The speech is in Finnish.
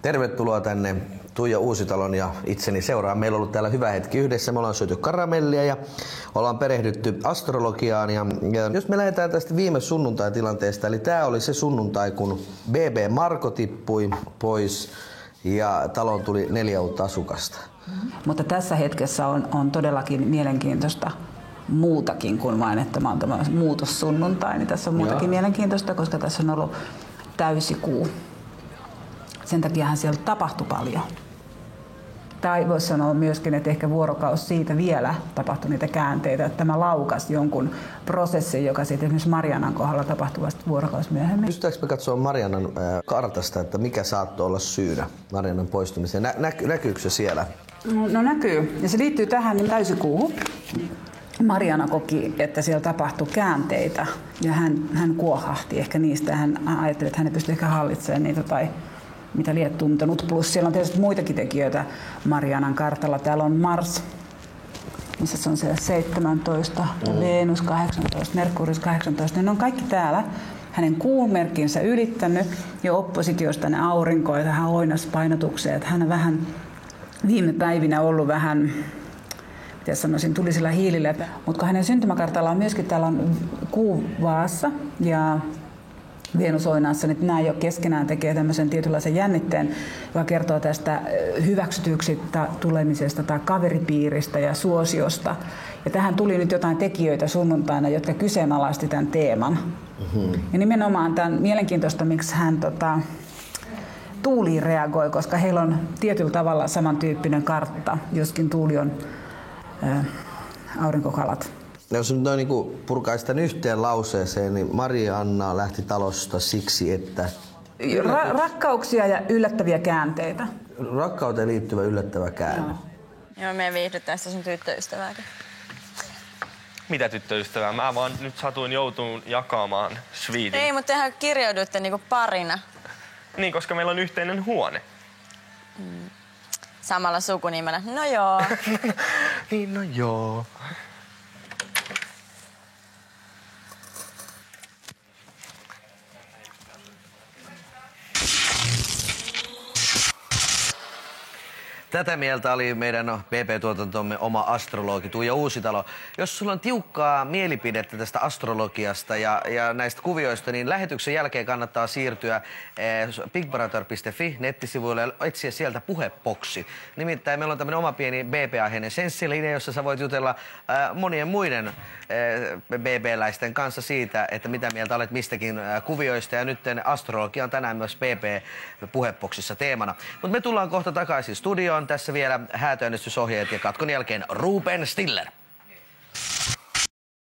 Tervetuloa tänne Tuija Uusitalon ja itseni seuraan. Meillä on ollut täällä hyvä hetki yhdessä. Me ollaan syöty karamellia ja ollaan perehdytty astrologiaan. Ja jos me lähdetään tästä viime sunnuntai-tilanteesta, eli tämä oli se sunnuntai, kun BB Marko tippui pois ja taloon tuli 4 uutta asukasta. Mutta tässä hetkessä on todellakin mielenkiintoista muutakin kuin vain, että mä oon tämä muutossunnuntai. Niin tässä on muutakin mielenkiintoista, koska tässä on ollut täysikuu. Sen takiahan siellä tapahtui paljon. Tai voisi sanoa myöskin, että ehkä vuorokausi siitä vielä tapahtui niitä käänteitä. Että tämä laukas jonkun prosessin, joka sitten esimerkiksi Marianan kohdalla tapahtui vasta vuorokausi myöhemmin. Pystytäänkö me katsoa Marianan kartasta, että mikä saattoi olla syynä Marianan poistumiseen? Näkyykö se siellä? No näkyy. Ja se liittyy tähän täysikuuhun. Mariana koki, että siellä tapahtui käänteitä ja hän kuohahti ehkä niistä. Hän ajatteli, että hän ei pysty ehkä hallitsemaan niitä tai mitä liet tuntenut. Plus siellä on tietysti muitakin tekijöitä Marianan kartalla. Täällä on Mars, missä se on siellä 17, Venus 18, Merkurius 18. Ne on kaikki täällä. Hänen kuumerkkinsä ylittänyt ja oppositiosta ne aurinkoa ja tähän oinaspainotukseen. Hän on vähän viime päivinä ollut vähän, miten sanoisin, tulisilla hiilillä. Mutta kun hänen syntymäkartalla on myöskin, täällä on kuu Vaassa ja Venus Oinaassa, niin nämä jo keskenään tekee tämmöisen tietynlaisen jännitteen, joka kertoo tästä hyväksytyksi tulemisesta tai kaveripiiristä ja suosiosta. Ja tähän tuli nyt jotain tekijöitä sunnuntaina, jotka kyseenalaisti tämän teeman. Ja nimenomaan tämän mielenkiintoista, miksi hän Tuuli reagoi, koska heillä on tietyllä tavalla samantyyppinen kartta, joskin Tuuli on aurinkokalat. Jos nyt noin niin purkaisi tämän yhteen lauseeseen, niin Marianna lähti talosta siksi, että rakkauksia ja yllättäviä käänteitä. Rakkauteen liittyvä yllättävä käänne. Joo, me viihdytään sitä sun tyttöystävääkin. Mitä tyttöystävää? Mä vaan nyt satuin joutumaan jakamaan sviitin. Ei, mutta tehän kirjauduitte niinku parina. Niin, koska meillä on yhteinen huone. Samalla sukunimellä. No joo. Niin, no joo. Tätä mieltä oli meidän PP-tuotantomme oma astrologi Tuija Uusitalo. Jos sulla on tiukkaa mielipidettä tästä astrologiasta ja näistä kuvioista, niin lähetyksen jälkeen kannattaa siirtyä bigbrother.fi nettisivuille ja etsiä sieltä puheboksi. Nimittäin meillä on tämmöinen oma pieni BB-aiheinen senssiline, jossa sä voit jutella monien muiden BB-läisten kanssa siitä, että mitä mieltä olet mistäkin kuvioista. Ja nyt astrologia on tänään myös BB-puheboksissa teemana. Mutta me tullaan kohta takaisin studioon. Tässä vielä häätöännestysohjeet ja katkon jälkeen Ruben Stiller.